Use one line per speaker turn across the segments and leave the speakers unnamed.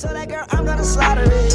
Tell that girl I'm gonna slaughter it.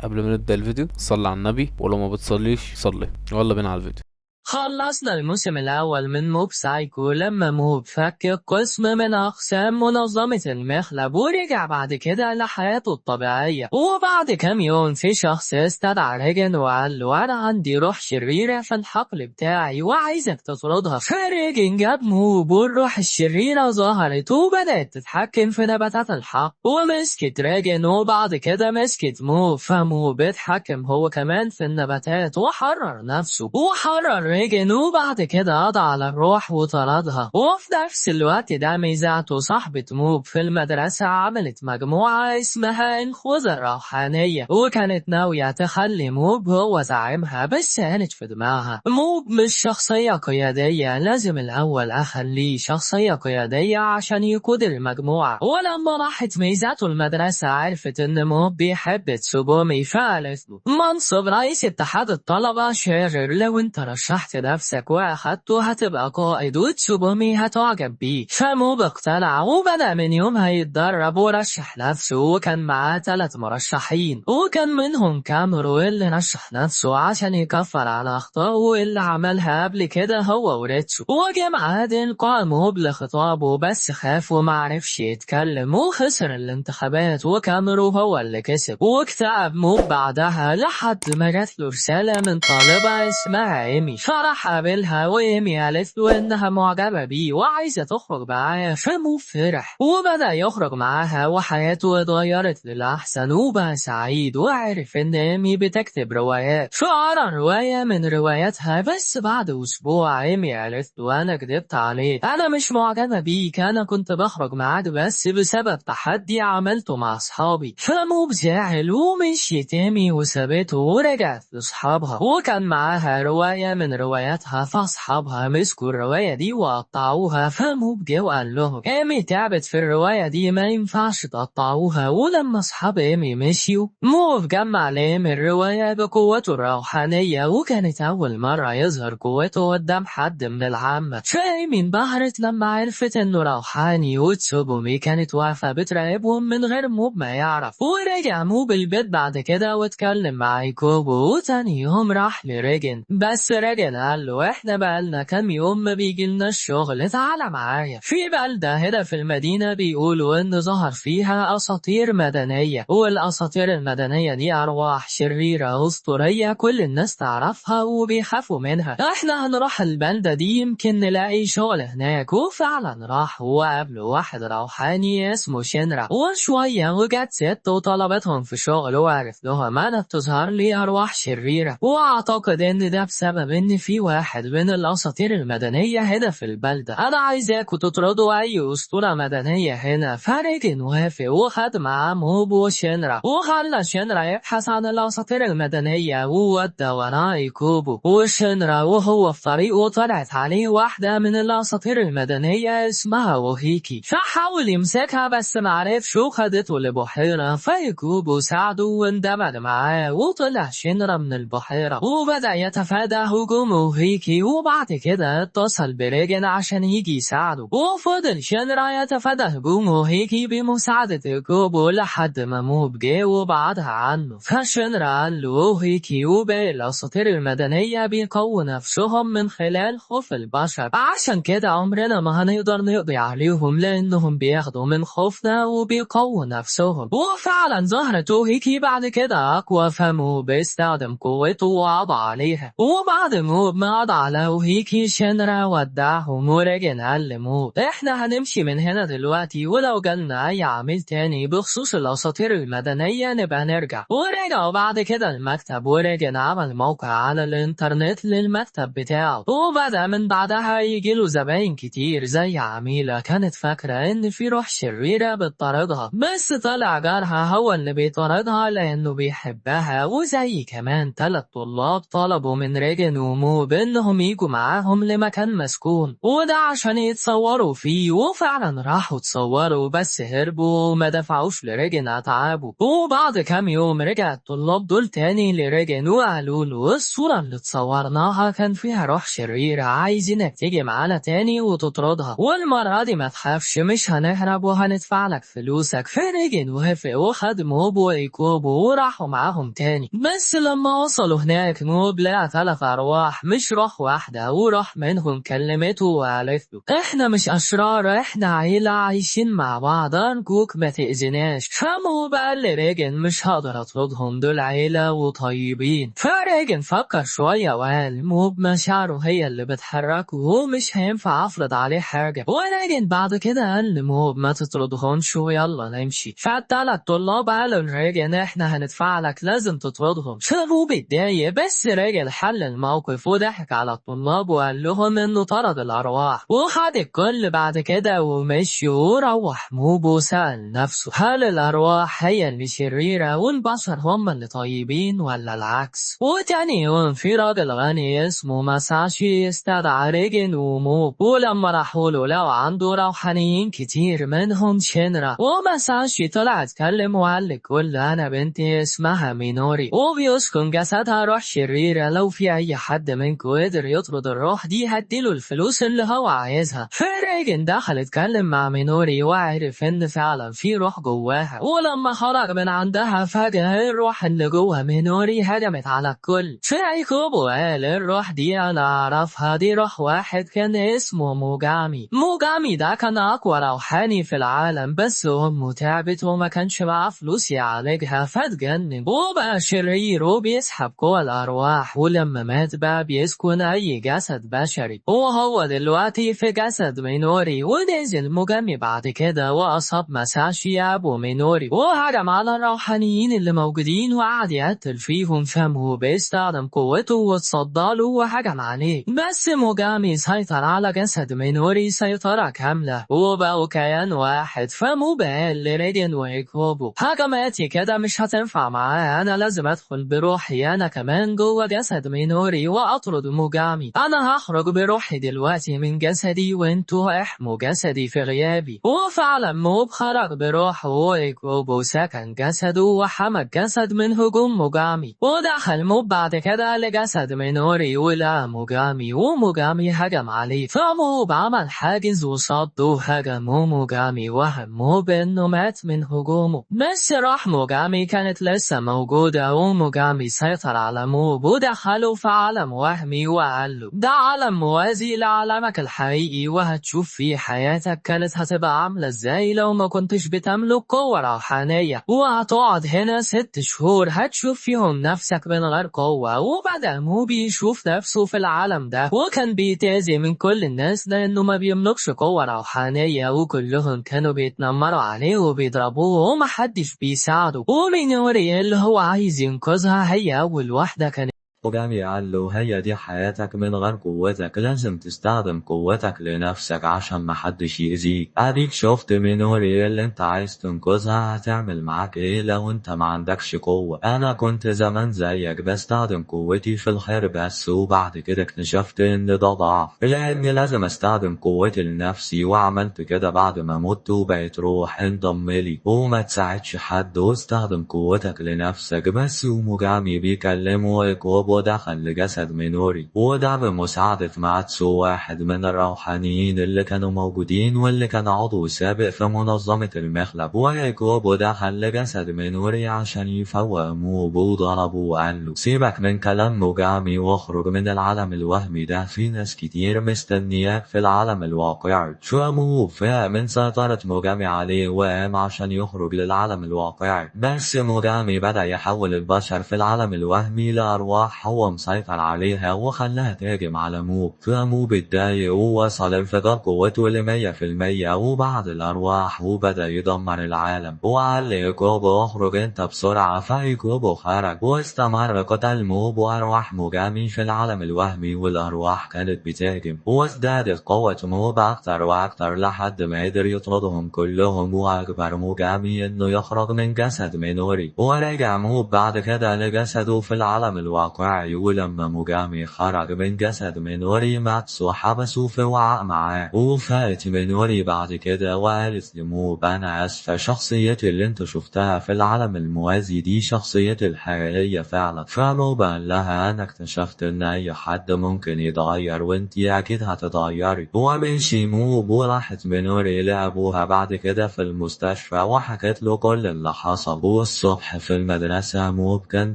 قبل ما نبدأ الفيديو صلي على النبي، ولو ما بتصليش صلي. يلا بينا على الفيديو.
خلصنا الموسم الأول من موب سايكو لما موب فك قسم من أقسام منظمة المخلب ورجع بعد كده لحياته الطبيعية. وبعد كام يوم في شخص استدعى ريجن وقال له أنا عندي روح شريرة في الحقل بتاعي وعايزك تطردها. فريجن جاب موب والروح الشريرة ظهرت وبدأت تتحكم في نباتات الحقل ومسكت ريجن وبعد كده مسكت موب، فموب اتحكم هو كمان في النباتات وحرر نفسه وحرر ريجن وبعد كده قضى على الروح وطردها. وفي نفس الوقت ده ميزاتو صاحبة موب في المدرسة عملت مجموعة اسمها الخوذة الروحانية وكانت ناوية تخلي موب هو زعيمها، بس كانت في دماغها موب مش شخصية قيادية، لازم الأول أخليه شخصية قيادية عشان يقود المجموعة. ولما راحت ميزاتو المدرسة عرفت إن موب بيحب تسوبومي فقالت له منصب رئيس اتحاد الطلبة شرير، لو انت رشحت نفسك واخدته هتبقى قائد وتسوبومي هتعجب بيه. فموب اقتنع وبدأ من يومها يتدرب ورشح نفسه، وكان معاه 3 مرشحين وكان منهم كاميرو اللي رشح نفسه عشان يكفر على أخطائه اللي عملها قبل كده هو وريتسو. وجه ميعاد إلقاء موب لخطابه بس خاف ومعرفش يتكلم وخسر الانتخابات وكاميرو هو اللي كسب. واكتئب موب بعدها لحد ما جاتله رسالة من طالبة اسمها إيمي، فراح قابلها وإيمي قالت له إنها معجبة بيه وعايزة تخرج معاه. فموب فرح وبدأ يخرج معاها وحياته اتغيرت للأحسن وبقى سعيد، وعرف إن إيمي بتكتب روايات فقرا رواية من رواياتها. بس بعد أسبوع إيمي قالت له أنا كدبت عليه، أنا مش معجبة بيك، أنا كنت بخرج معاك بس بسبب تحدي عملته مع أصحابي. فموب زعل ومشيت إيمي وسابته ورجعت لأصحابها وكان معاها رواية من رواياتها، فأصحابها مسكوا الرواية دي وقطعوها. فموب جه وقال لهم إيمي تعبت في الرواية دي ما ينفعش تقطعوها. ولما أصحاب إيمي مشيوا موب جمع لإيمي الرواية بقوته الروحانية وكانت أول مرة يظهر قوته قدام حد من العامة. فإيمي انبهرت لما عرفت إنه روحاني وتسوبومي كانت واقفة بتراقبهم من غير موب ما يعرف. ورجع موب البيت بعد كده واتكلم مع ايكوبو، وتاني يوم راح لريجن بس ريجن قال له احنا بقالنا كام يوم ما بيجيلنا الشغل، تعالى معايا في بلدة هنا في المدينة بيقولوا ان ظهر فيها اساطير مدنية، والاساطير المدنية دي ارواح شريرة اسطورية كل الناس تعرفها وبيخافوا منها، احنا هنروح البلدة دي يمكن نلاقي شغل هناك. وفعلا راح وقابله واحد روحاني اسمه شينرا، وشوية وجت ست وطلبتهم في شغل وعرف لهم انا بتظهر لي ارواح شريرة، واعتقد ان ده بسبب ان في واحد من الاساطير المدنية هنا في البلدة، انا عايزاكوا تطردوا اي اسطورة مدنية هنا. فريجن وافق وخد معاه موب وشينرا وخلى شينرا يبحث عن الاساطير المدنية وودى وراه ايكوبو. وشينرا وهو في طريقه طلعت عليه واحدة من الاساطير المدنية اسمها وهيكي، فحاول يمسكها بس معرفش وخدته لبحيرة. فايكوبو ساعده واندمج معاه وطلع شينرا من البحيرة وبدأ يتفادى هجوم وهيكي، وبعد كده اتصل بريجن عشان يجي يساعده. وفضل شينرا يتفادى هجوم وهيكي بمساعدة ايكوبو لحد ما موب جه وبعدها عنه. فشينرا قال له وهيكي وباقي الاساطير المدنية بيقووا نفسهم من خلال خوف البشر، عشان كده عمرنا ما هنقدر نقضي عليهم لانهم بياخدوا من خوفنا وبيقووا نفسهم. وفعلا ظهرت وهيكي بعد كده اقوى، فموب استخدم قوته وقضى عليها. وبعد موب ما قضى على وهيكي شينرا ودعهم وريجن قال لموب احنا هنمشي من هنا دلوقتي، ولو جالنا اي عميل تاني بخصوص الاساطير المدنية نبقى نرجع. ورجعوا بعد كده المكتب وريجن عمل موقع على الانترنت للمكتب بتاعه، وبدأ من بعدها يجيله زباين كتير زي عميلة كانت فاكرة ان في روح شريرة بتطاردها، بس طلع جارها هو اللي بيطاردها لانه بيحبها. وزي كمان 3 طلاب طلبوا من ريجن وموب موب إنهم يجوا معاهم لمكان مسكون، وده عشان يتصوروا فيه. وفعلا راحوا تصوروا، بس هربوا وما دفعوش لريجن أتعابه. وبعد كام يوم رجع الطلاب دول تاني لريجن وقالوا له الصورة اللي تصورناها كان فيها روح شريرة، عايزينك تيجي معانا تاني وتطردها، والمرة دي ما تخافش مش هنهرب وهندفع لك فلوسك. فريجن وافق وخد موب وإيكوب وراحوا معاهم تاني. بس لما وصلوا هناك موب لقى 3 أرواح مش روح واحدة، وروح منهم كلمته وقالت له احنا مش أشرار، احنا عيلة عايشين مع بعض، أرجوك ما تأذناش. فموب قال لريجن مش هقدر أطردهم، دول عيلة وطيبين. فريجن فكر شوية وقال موب مشاعره هي اللي بتحركه ومش هينفع أفرض عليه حاجة. وريجن بعد كده قال لموب ما تطردهمش ويلا نمشي. فالتلات طلاب قالوا لريجن احنا هندفع لك، لازم تطردهم. فموب اتضايق، بس ريجن حل الموقف وضحك على الطلاب وقال لهم انه طرد الأرواح وخد الكل بعد كده ومشي. وروح موب وسأل نفسه هل الأرواح هي اللي شريرة والبشر هم اللي طيبين ولا العكس؟ وتاني يوم في راجل غني اسمه ماساشي استدعى ريجن وموب، ولما راحوا له لقوا عنده روحانيين كتير منهم شينرا. وماساشي طلع اتكلم وقال للكل انا بنتي اسمها مينوري وبيسكن جسدها روح شريرة، لو في اي حد منكم قدر يطرد الروح دي هديله الفلوس اللي هو عايزها. فريجن دخل اتكلم مع مينوري وعرف ان فعلا في روح جواها، ولما خرج من عندها فجأة الروح اللي جوا مينوري هجمت على الكل. فايكوب قال الروح دي انا اعرفها، دي روح واحد كان اسمه موجامي. موجامي ده كان اقوى روحاني في العالم، بس امه تعبت وما كانش معاه فلوس يعالجها فاتجنن وبقى شرير وبيسحب قوى الارواح، ولما مات بقى بيسكن اي جسد بشري. وهو دلوقتي في جسد مينوري. ونزل موجامي بعد كده واصاب ماساشي ابو مينوري وهجم على الروحانيين اللي موجودين وقعد يقتل فيهم. فمه بيستخدم قوته واتصداله وهجم عليه، بس موجامي سيطر على جسد مينوري سيطرة كاملة وبقوا كيان واحد. فمو قال لريجن وإيكوبو هجماتي كده مش هتنفع معاه، انا لازم ادخل بروحي انا كمان جوه جسد مينوري واطرد موجامي. انا هخرج بروحي دلوقتي من جسدي وانتوا احموا جسدي في غيابي. وفعلا موب خرج بروحه وإيكوبو سكن جسده وحمى الجسد من هجوم موجامي. ودخل موب بعد كده لجسد مينوري ولقى موجامي وموجامي هجم عليه. فموب عمل حاجز وصد وهجم موجامي وهم موب انه مات من هجومه، بس روح موجامي كانت لسه موجودة وموجامي سيطر على موب ودخله في عالم وهمي وقال له ده عالم موازي لعالمك الحقيقي وهتشوف فيه حياتك كانت هتبقى عاملة ازاي لو ما كنتش بتملك قوة روحانية، وهتقعد هنا 6 شهور هتشوف فيهم نفسك من غير قوة. وبدأ موب يشوف نفسه في العالم ده وكان بيتأذي من كل الناس لأنه ما بيملكش قوة روحانية، وكلهم كانوا بيتنمروا عليه وبيضربوه ومحدش بيساعده. ومينوري اللي هو عايز ينقذها هي أول واحدة كانت
موجامي قال له هي دي حياتك من غير قوتك، لازم تستخدم قوتك لنفسك عشان محدش يأذيك. اديك شفت مينوري اللي انت عايز تنقذها هتعمل معاك ايه لو انت ما عندكش قوة. انا كنت زمان زيك بستخدم قوتي في الخير بس، وبعد كده اكتشفت ان ده ضعف لاني لازم استخدم قوتي لنفسي، وعملت كده بعد ما مت وبقيت روح انضم لي. وما تساعدش حد واستخدم قوتك لنفسك بس. وموجامي بيكلمه إيكوبو ودخل لجسد مينوري، وده بمساعدة ماتسو واحد من الروحانيين اللي كانوا موجودين واللي كان عضو سابق في منظمة المخلب. وإيكوبو دخل لجسد مينوري عشان يفوق موب وضربه وقال له سيبك من كلام موجامي واخرج من العالم الوهمي ده، في ناس كتير مستنياك في العالم الواقعي. شو موب فاق من سيطرة موجامي عليه وقام عشان يخرج للعالم الواقعي، بس موجامي بدأ يحول البشر في العالم الوهمي لأرواح هو مسيطر عليها وخلاها تهاجم على موب. فموب اتضايق ووصل انفجار قوته ل100%، وبعد الأرواح وبدأ يدمر العالم. وقال لإيكوبو اخرج انت بسرعة. فإيكوبو خرج واستمر قتال موب وأرواح موجامي في العالم الوهمي، والأرواح كانت بتهاجم وازدادت قوة موب أكتر وأكتر لحد ما قدر يطردهم كلهم، وأجبر موجامي إنه يخرج من جسد مينوري. ورجع موب بعد كده لجسده في العالم الواقعي الوعي. ولما موجامي خرج من جسد مينوري ماتسو حبسه في وعاء معاه. وفات مينوري بعد كده وقالت لموب أنا آسفة، شخصيتي اللي انت شفتها في العالم الموازي دي شخصيتي الحقيقية فعلا. فموب قال لها أنا اكتشفت إن أي حد ممكن يتغير وانتي أكيد هتتغيري. ومشي موب وراحت مينوري لأبوها بعد كده في المستشفى وحكت له كل اللي حصل. والصبح في المدرسة موب كان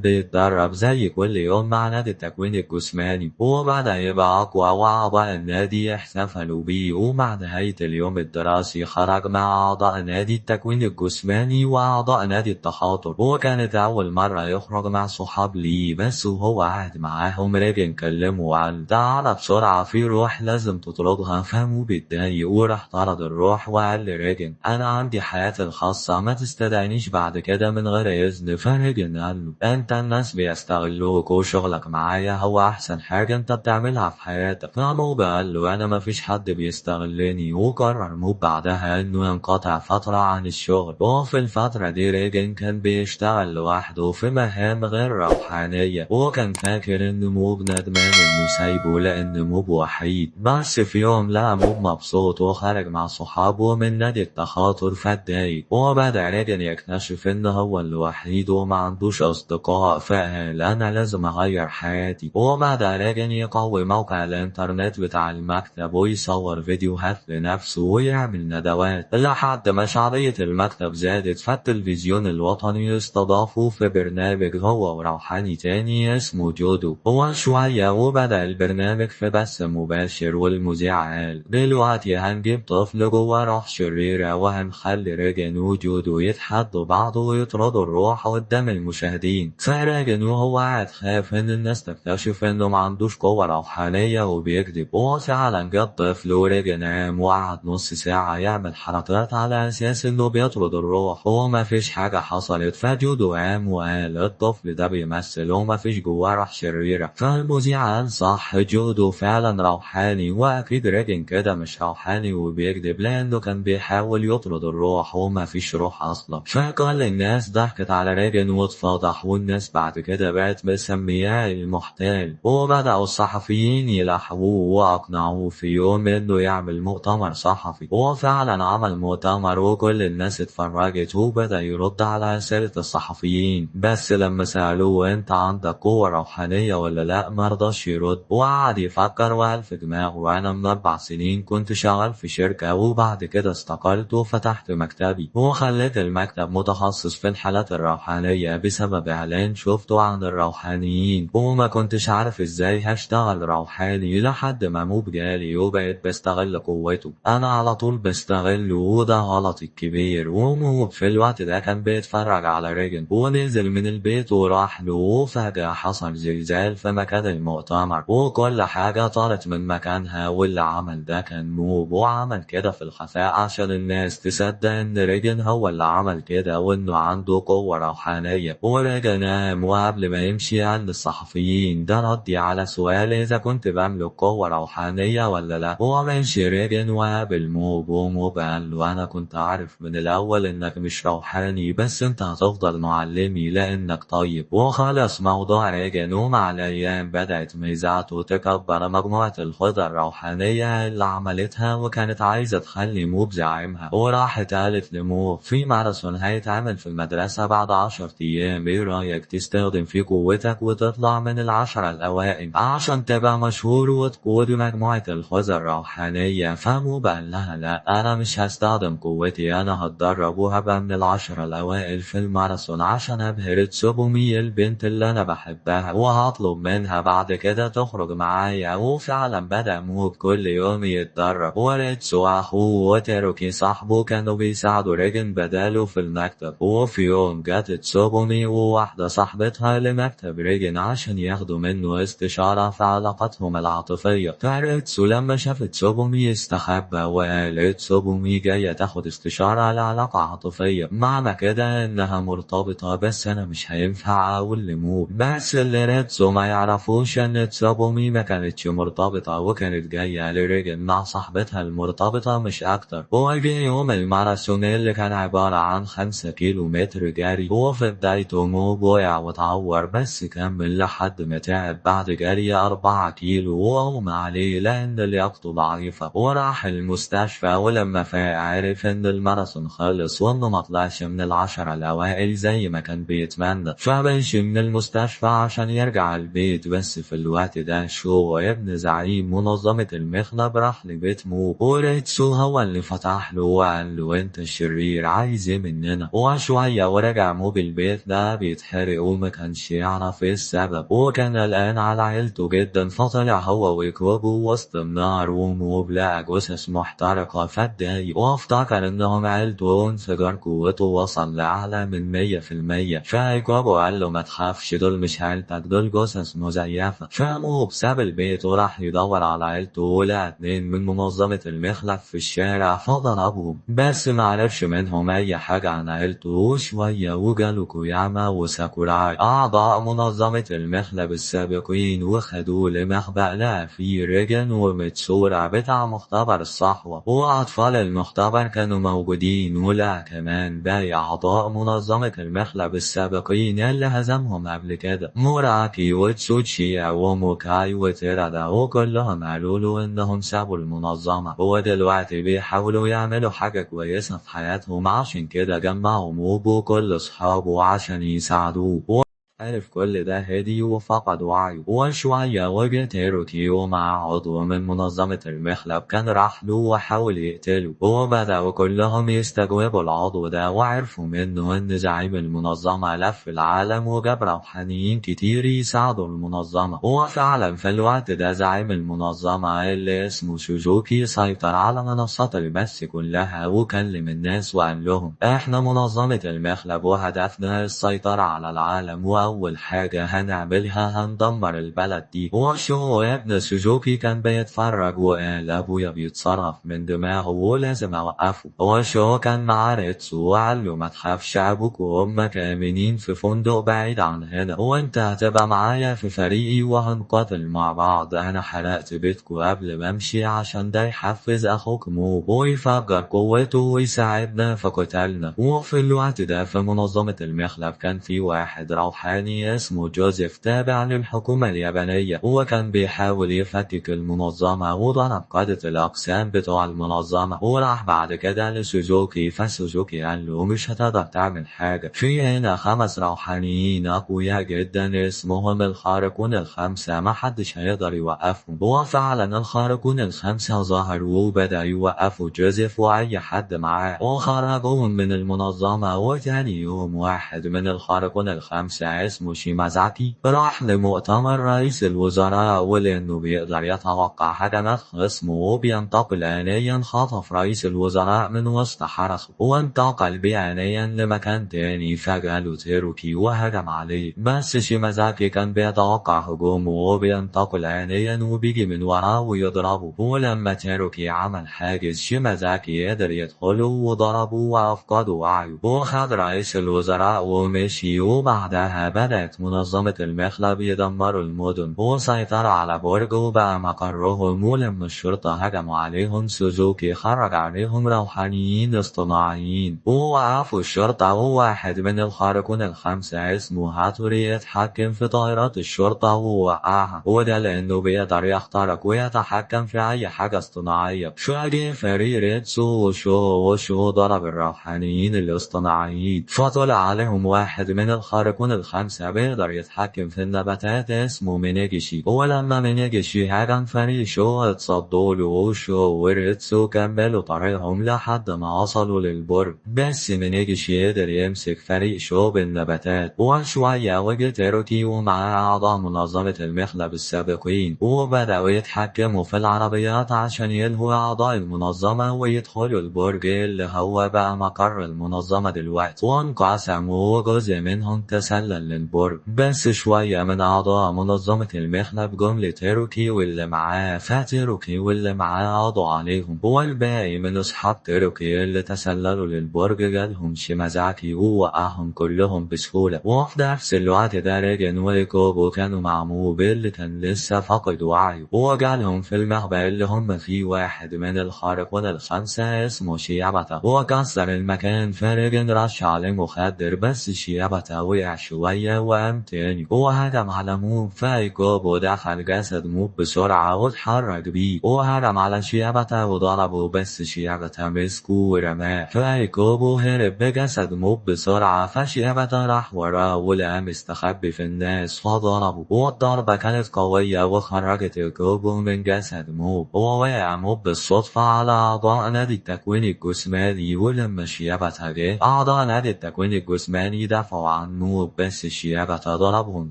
بيتدرب زي كل يوم مع نادي التكوين الجسماني، وبدأ يبقى أقوى وأعضاء النادي احتفلوا بيه. ومع نهاية اليوم الدراسي خرج مع أعضاء نادي التكوين الجسماني وأعضاء نادي التخاطر، وكانت أول مرة يخرج مع صحاب ليه. بس وهو قاعد معاهم ريجن كلمه وقال تعالى بسرعة في روح لازم تطردها. فموب اتضايق وراح طرد الروح وقال لريجن أنا عندي حياتي الخاصة ما تستدعينيش بعد كده من غير إذن. فريجن قال له أنت الناس بيستغلوك وشغلك معايا هو أحسن حاجة أنت بتعملها في حياتك. فموب قال له أنا ما فيش حد بيستغلني. وقرر موب بعدها إنه ينقطع فترة عن الشغل. وفي الفترة دي ريجن كان بيشتغل لوحده في مهام غير روحانية، وكان فاكر إن موب ندمان إنه سايبه لأن موب وحيد. بس في يوم لقى موب مبسوط وخارج مع صحابه من نادي التخاطر فاتضايق، وبدأ ريجن يكتشف إن هو الوحيد وما عندوش أصدقاء. فقال أنا لازم أغير حياتي. وبدأ ريجن يقوي موقع الإنترنت بتاع المكتب ويصور فيديوهات لنفسه ويعمل ندوات لحد ما شعبية المكتب زادت. فالتلفزيون الوطني استضافه في برنامج هو وروحاني تاني اسمه جودو. وشوية وبدأ البرنامج في بث مباشر، والمذيع قال دلوقتي هنجيب طفل جوه روح شريرة وهنخلي ريجن وجودو يتحدوا بعض ويطردوا الروح قدام المشاهدين. فريجن وهو قاعد خاف ان الناس تكتشف انه ما عندوش قوة روحانية وبيكذب. وفعلا جه الطفل وريجن قام وقعد نص ساعة يعمل حركات على اساس انه بيطرد الروح وما فيش حاجة حصلت. فجودو قام وقال الطفل ده بيمثل وما فيش جواه روح شريرة. فالمذيع قال صح جودو فعلا روحاني، واكيد ريجن كده مش روحاني وبيكذب لانه كان بيحاول يطرد الروح وما فيش روح اصلا. فكل الناس ضحكت على ريجن واتفضح، والناس بعد كده بقت مسمياه المحتال. وبدأوا الصحفيين يلاحقوه واقنعوه في يوم انه يعمل مؤتمر صحفي. وفعلا عمل مؤتمر وكل الناس اتفرجت، وبدأ يرد على أسئلة الصحفيين. بس لما سألوه انت عندك قوة روحانية ولا لا مرضاش يرد، وقعد يفكر وقال في دماغه وانا من 4 سنين كنت شغال في شركة وبعد كده استقلت وفتحت مكتبي وخليت المكتب متخصص في الحالات الروحانية بسبب اعلان شفته عن الروحانيين، وما كنتش عارف ازاي هشتغل روحاني لحد ما موب جالي وبقيت بستغل قوته. انا على طول بستغله وده غلطي الكبير. وموب في الوقت ده كان بيتفرج على ريجن ونزل من البيت وراح له، وفجأة حصل زلزال في مكان المؤتمر وكل حاجة طارت من مكانها. واللي عمل ده كان موب، وعمل كده في الخفاء عشان الناس تصدق ان ريجن هو اللي عمل كده وانه عنده قوة روحانية. وريجن قام وقبل ما يمشي قال للصحفيين ده ردي على سؤال اذا كنت بملك قوة روحانية ولا لا. ومشي ريجن وقابل موب، وموب قال له انا كنت عارف من الاول انك مش روحاني بس انت هتفضل معلمي لانك طيب. وخلص موضوع ريجن، ومع الايام بدأت ميزاته تكبر مجموعة الخطط الروحانية اللي عملتها وكانت عايزة تخلي موب زعيمها. وراحت قالت لموب في ماراثون هيتعمل في المدرسة بعد 10 ايام، ايه رأيك تستخدم فيه قوتك وتطلع من 10 الأوائل عشان تبقى مشهور وتقود مجموعة الخطط الروحانية. فموب قال لها لا انا مش هستخدم قوتي، انا هتدرب وهبقى من 10 الأوائل في الماراثون عشان ابهر تسوبومي البنت اللي انا بحبها، وهطلب منها بعد كده تخرج معايا. وفعلا بدأ موب كل يوم يتدرب، وريتسو اخوه وتيروكي صاحبه كانوا بيساعدوا ريجن بداله في المكتب. وفي يوم جت تسوبومي وواحدة صاحبتها لمكتب ريجن عشان ياخدوا منه استشارة في علاقتهم العاطفية. فريتسو لما شافت تسوبومي استخبى وقال تسوبومي جاية تاخد استشارة على علاقة عاطفية، معنى كده انها مرتبطة بس انا مش هينفع اقول لموب. بس اللي ريتسو ما يعرفوش ان تسوبومي ما كانتش مرتبطة وكانت جاية لريجن مع صاحبتها المرتبطة مش اكتر. وجي يوم الماراثون اللي كان عبارة عن 5 كيلومتر جري، وفي بدايته موب وقع وتعور بس كمل يكمل لحد ما تعب بعد جري 4 كيلو وأغمى عليه لأن لياقته ضعيفة، وراح المستشفى ولما فاق عرف إن الماراثون خلص وإنه مطلعش من ال10 الأوائل زي ما كان بيتمنى، فمشي من المستشفى عشان يرجع البيت. بس في الوقت ده شو ابن زعيم منظمة المخلب راح لبيت مو، وريتسو هو اللي فتح له وقال له انت الشرير عايز ايه مننا. وشوية ورجع مو بالبيت ده بيتحرق وما كانش يعرف ايه السبب، وكان قلقان على عيلته جدا، فطلع هو وكوبو وسط النار ومو لقى جثث محترقة فاتضايق وافتكر انهم عيلته وانفجار قوته وصل لأعلى من 100%. فكوبو قال له ما تخافش دول مش عيلتك دول جثث مزيفة. فمو ساب البيت وراح يدور على عيلته ولقى 2 من منظمة المخلب في الشارع فضربهم، بس معرفش منهم اي حاجة عن عيلته. وشوية وجاله كوياما وساكوراي اعضاء منظمة المخلب السابقين وخدوه لمخبأ لقى فيه ريجن وميتسورا بتاع مختبر الصحوة، واطفال المختبر كانوا موجودين، ولقى كمان باقي اعضاء منظمة المخلب السابقين اللي هزمهم قبل كده، موراكي وتسوتشي وموكاي وتيرادا، وكلهم قالوا له انهم سابوا المنظمة ودلوقتي بيحاولوا يعملوا حاجة كويسة في حياتهم، عشان كده جمعوا موبو كل اصحابه عشان يساعدوه. عرف كل ده هادي وفقد وعيه. وشوية وجه تيروكيو مع عضو من منظمة المخلب كان راح له وحاول يقتله، وبدأوا كلهم يستجوبوا العضو ده، وعرفوا منه ان زعيم المنظمة لف العالم وجاب روحانيين كتير يساعدوا المنظمة. وفعلا في الوقت ده زعيم المنظمة اللي اسمه سوزوكي سيطر على منصات البث كلها وكلم الناس وقال لهم احنا منظمة المخلب وهدفنا السيطرة على العالم، أول حاجة هنعملها هندمر البلد دي. وشو ابن سوزوكي كان بيتفرج وقال أبويا بيتصرف من دماغه ولازم أوقفه. وشو كان مع ريتسو وقال له ما تخافش أبوك وأمك آمنين في فندق بعيد عن هنا، وأنت هتبقى معايا في فريقي وهنقاتل مع بعض. أنا حرقت بيتكو قبل ما أمشي عشان ده يحفز أخوك مو ويفجر قوته ويساعدنا في قتالنا. وفي الوقت ده في منظمة المخلب كان في واحد روحاني اسمه جوزيف تابع للحكومة اليابانية، وكان بيحاول يفكك المنظمة وضرب قادة الأقسام بتوع المنظمة، وراح بعد كده لسوزوكي. فسوزوكي قال له مش هتقدر تعمل حاجة، في هنا 5 روحانيين أقوياء جدا اسمهم الخارقون ال5 محدش هيقدر يوقفهم. وفعلا الخارقون ال5 ظهروا وبدأ يوقفوا جوزيف وأي حد معاه وخرجوهم من المنظمة. وتاني يوم واحد من الخارقون ال5 اسمه شيمازاكي راح لمؤتمر رئيس الوزراء، ولأنه بيقدر يتوقع هجمات خصمه وبينتقل آنيا خطف رئيس الوزراء من وسط حرسه وانتقل بيه آنيا لمكان تاني. فجاله تيروكي وهجم عليه، بس شيمازاكي كان بيتوقع هجومه وبينتقل آنيا وبيجي من وراه ويضربه. ولما تيروكي عمل حاجز شيمازاكي قدر يدخله وضربه وأفقده وعيه وخد رئيس الوزراء ومشي. وبعدها بدأت منظمة المخلب يدمروا المدن وسيطروا على برج وبقى مقرهم. ولما الشرطة هجموا عليهم سوزوكي خرج عليهم روحانيين اصطناعيين ووقفوا الشرطة، وواحد من الخارقون ال5 اسمه هاتوري يتحكم في طائرات الشرطة ووقعها، وده لأنه بيقدر يخترق ويتحكم في أي حاجة اصطناعية. شاجي فريق ريتسو وشو ضرب الروحانيين الاصطناعيين، فطلع عليهم واحد من الخارقون ال5 بيقدر يتحكم في النباتات اسمه مينيجيشي. ولما مينيجيشي هجم فريق شو اتصدوا له، وشو وريتسو كملوا طريقهم لحد ما وصلوا للبرج، بس مينيجيشي قدر يمسك فريق شو بالنباتات. وشوية وجه تيروكي ومعاه أعضاء منظمة المخلب السابقين وبدأوا يتحكموا في العربيات عشان يلهوا أعضاء المنظمة ويدخلوا البرج اللي هو بقى مقر المنظمة دلوقتي. وانقسموا وجزء منهم تسلل للبرج، بس شوية من أعضاء منظمة المخلب جم لتيروكي واللي معاه، فتيروكي واللي معاه قضوا عليهم. والباقي من أصحاب تيروكي اللي تسللوا للبرج جالهم شيمازاكي ووقعهم كلهم بسهولة. وفي نفس الوقت ده ريجن وكوبو كانوا مع موبي اللي كان لسه فاقد وعيه، وجالهم في المخبأ اللي هم فيه واحد من الخارقون ال5 اسمه شياباتا وكسر المكان. فريجن رش عليه مخدر، بس شياباتا وقع شوية شوية وقام تاني وهجم على موب فايكوب ودخل جسد موب بسرعة واتحرك بيه وهجم على شيابتا وضربه بس شيابتا مسكه ورماه فايكوب وهرب بجسد موب بسرعة فشيابتا راح وراه ولقى مستخبي في الناس فضربه والضربة كانت قوية وخرجت الكوبو من جسد موب ووقع موب بالصدفة على أعضاء نادي التكوين الجسماني ولما شيابتا جه أعضاء نادي التكوين الجسماني دافعوا عن موب بس شيابتا ضربهم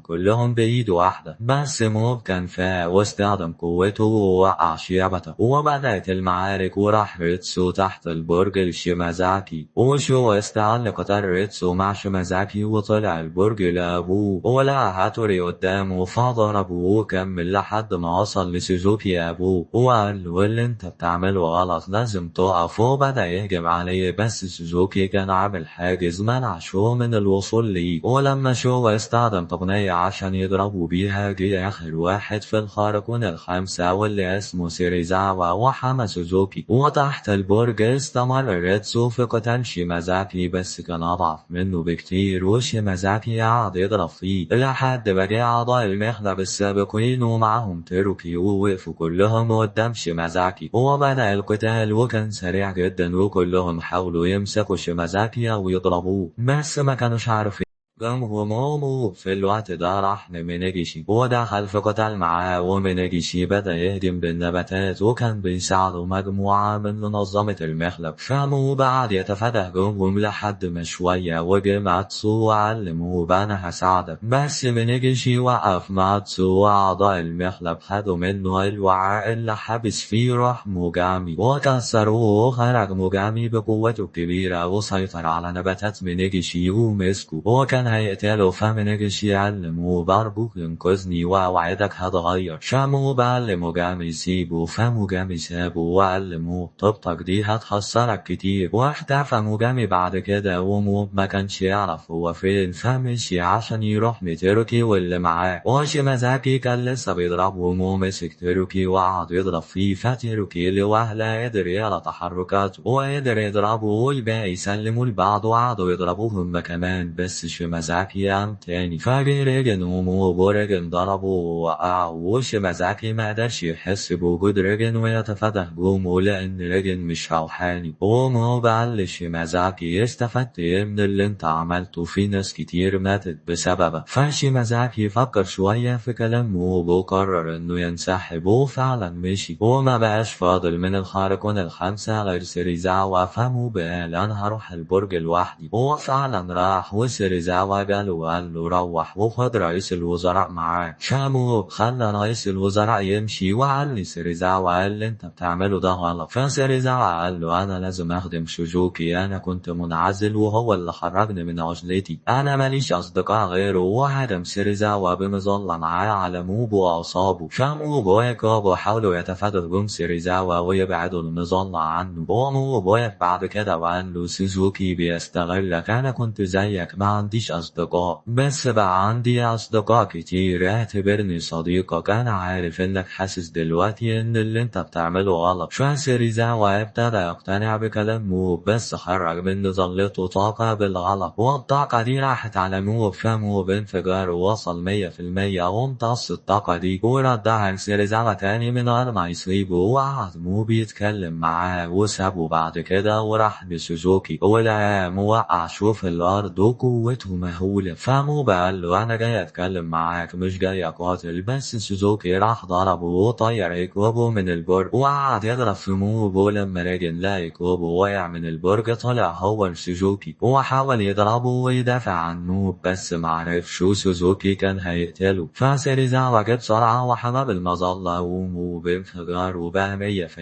كلهم بإيد واحدة بس موب كان فاق واستخدم قوته ووقع شيابتا وبدأت المعارك وراح ريتسو تحت البرج الشيمازاكي وشو استعل قتال ريتسو مع شيمازاكي وطلع البرج لأبوه ولقى هاتوري قدامه فضربه وكمل لحد ما وصل لسوزوكي أبوه وقال له اللي انت بتعمله غلط لازم تقف وبدأ يهجم عليه بس سوزوكي كان عامل حاجز منع شو من الوصول ليه ولما شو استخدم تقنية عشان يضربوا بيها جه آخر واحد في الخارقون الخمسة واللي اسمه سيريزاوا وحمى سوزوكي وتحت البرج استمر ريتسو في قتال شيمازاكي بس كان أضعف منه بكتير وشيمازاكي قعد يضرب فيه لحد ما جه أعضاء المخلب السابقين ومعهم تيروكي ووقفوا كلهم قدام شيمازاكي وبدأ القتال وكان سريع جدا وكلهم حاولوا يمسكوا شيمازاكي أو يضربوه بس ما كانوش عارفين مومو في الوقت ده راح لمينيجيشي ودخل في قتال معاه ومينيجيشي بدأ يهجم بالنباتات وكان بيساعده مجموعة من منظمة المخلب فمو بعد يتفادى هجومهم لحد ما شوية وجه ماتسو وعلمه أنا هساعدك بس مينيجيشي وقف ماتسو وأعضاء المخلب خدوا منه الوعاء اللي حبس فيه روح موجامي وكسروه وخرج موجامي بقوته الكبيرة وسيطر على نباتات مينيجيشي ومسكه وكان هيقتله فمينيجيشي يعلمه برضو ينقذني وأوعدك هتغير شامو بعلمه جامي يسيبه فموجامي سابه وعلمه طبطك دي هتخسرك كتير واختفى موجامي بعد كده ومو ما كانش يعرف هو فين فمشي عشان يروح ميتيروكي واللي معاه وشيمازاكي كان لسه بيضربه ومو مسك تيروكي وقعد يضرب فيه فتيروكي لوهلة قدر يقرا تحركاته وقدر يضربه والباقي سلموا لبعض وقعدوا يضربوه هما كمان بس شيمازاكي قام تاني فجه ريجن وريجن ضربه ووقعه وشيمازاكي ما قدرش يحس بوجود ريجن ويتفادى هجومه لأن ريجن مش روحاني ومو قال لشيمازاكي استفدت ايه من اللي انت عملته في ناس كتير ماتت بسببه فشيمازاكي فكر شوية في كلامه وقرر انه ينسحب وفعلا مشي وما بقاش فاضل من الخارقون الخمسة غير سيريزاوا فمو قال انا هروح البرج لوحدي وفعلا راح وسيريزاوا قال له روح وخد رئيس الوزراء معاه شامو خلى رئيس الوزراء يمشي وقال لسيريزاوا اللي انت بتعمله ده غلط فسيريزاوا قال له انا لازم اخدم شوجوكي انا كنت منعزل وهو اللي خرجني من عزلتي انا ماليش اصدقاء غيره وهدم سيريزاوا بمظلة معاه على موبو واصابه فموبو ويكوبو حاولوا يتفادوا هجوم سيريزاوا ويبعدوا المظلة عنه وموبو وقف بعد كده وقال له سوزوكي بيستغلك انا كنت زيك ما عنديش أصدقاء بس بقى عندي أصدقاء كتير اعتبرني صديقك أنا عارف إنك حاسس دلوقتي إن اللي أنت بتعمله غلط فسيريزاوا ابتدى يقتنع بكلام موب بس خرج من ظلته طاقة بالغلط والطاقة دي راحت على موب فموب انفجار ووصل 100% وامتص الطاقة دي وردها لسيريزاوا تاني من غير ما يصيبه وقعد موب يتكلم معاه وسابه بعد كده وراح لسوزوكي ولقاه موقع شو في الأرض وقوته مهولة فمو قال له أنا جاي أتكلم معاك مش جاي أقاتل بس سوزوكي راح ضربه وطير إيكوبو من البرج وقعد يضرب في موبو لما رجل لقى إيكوبو وقع من البرج طلع هو سوزوكي وحاول يضربه ويدافع عن موب بس معرفش سوزوكي كان هيقتله فسيريزاوا جه بسرعة وحمى بالمظلة وموب انفجار وبقى 100%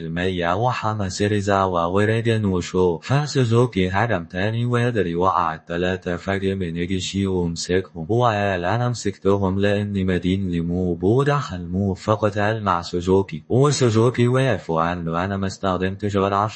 وحمى سيريزاوا ورجل وشو فسوزوكي هجم تاني وقدر يوقع التلاتة فجأة مينيجيشي ومسكهم وقال أنا مسكتهم لأني مدين لموب ودخل موب في قتال مع سوزوكي وسوزوكي وقف وقال له أنا ما استخدمتش غير 10%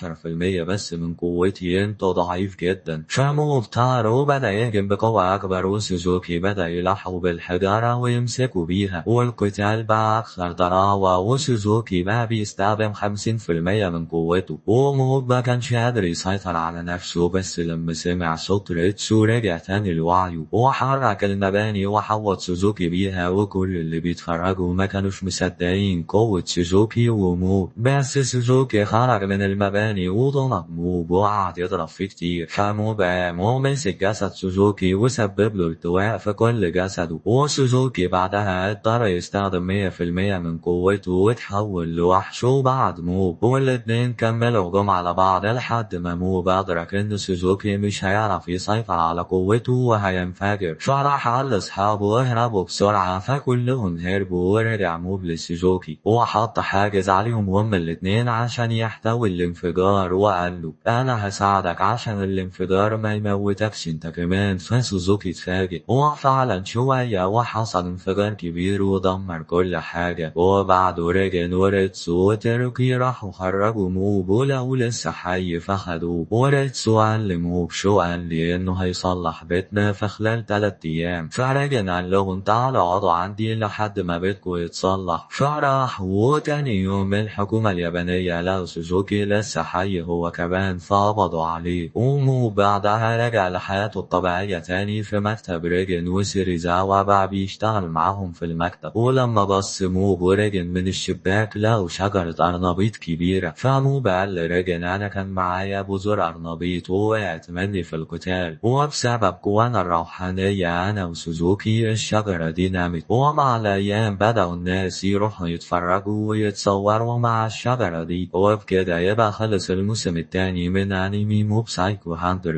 بس من قوتي انت ضعيف جدا فموب طار وبدأ يهجم بقوة أكبر وسوزوكي بدأ يلحقه بالحجارة ويمسكوا بيها والقتال بقى أكثر ضراوة وسوزوكي بقى بيستخدم 50% من قوته وموب ما كانش قادر يسيطر على نفسه بس لما سمع صوت ريتسو رجع تاني لوعيه وعيه وحرك المباني وحوط سوزوكي بيها، وكل اللي بيتفرجوا ما كانوش مصدقين قوة سوزوكي وموب. بس سوزوكي خرج من المباني وضرب موب وقعد يضرب فيه كتير، فموب قام ومسك جسد سوزوكي وسبب له التواء في كل جسده، وسوزوكي بعدها اضطر يستخدم 100% من قوته وتحول لوحش. وبعد موب والاتنين كملوا هجوم على بعض لحد ما موب أدرك إن سوزوكي مش هيعرف يسيطر على قوته وهينفجر، فراح قال لأصحابه اهربوا بسرعة، فكلهم هربوا ورجع موب لسوزوكي وحط حاجز عليهم هما الاتنين عشان يحتوي الانفجار، وقال له أنا هساعدك عشان الانفجار ما يموتكش انت كمان. فسوزوكي اتفاجئ وفعلا شوية وحصل انفجار كبير ودمر كل حاجة، وبعده ريجن وريتسو وتيروكي راحوا خرجوا موب ولقوا لسه حي فخدوه، وريتسو قال لموب شو قال لي انه هيصلح بيتنا في خلال 3 ايام، فريجن قال لهم تعالوا اقعدوا عندي لحد ما بيتكم يتصلح. فراح وتاني يوم الحكومة اليابانية لقوا سوزوكي لسه حي هو كمان فقبضوا عليه، وموب بعدها رجع لحياته الطبيعية تاني في مكتب ريجن وسيريزاوا بقى بيشتغل معاهم في المكتب. ولما بص موب وريجن من الشباك لقوا شجرة أرنبيط كبيرة، فموب قال لريجن أنا كان معايا بذور أرنبيط ووقعت مني في القتال، وبسبب قوانا الروحانية أنا وسوزوكي الشجرة دي نامت. ومع الأيام بدأوا الناس يروحوا يتفرجوا ويتصوروا مع الشجرة دي، وبكده يبقى خلص الموسم التاني من أنمي موب سايكو هانتر.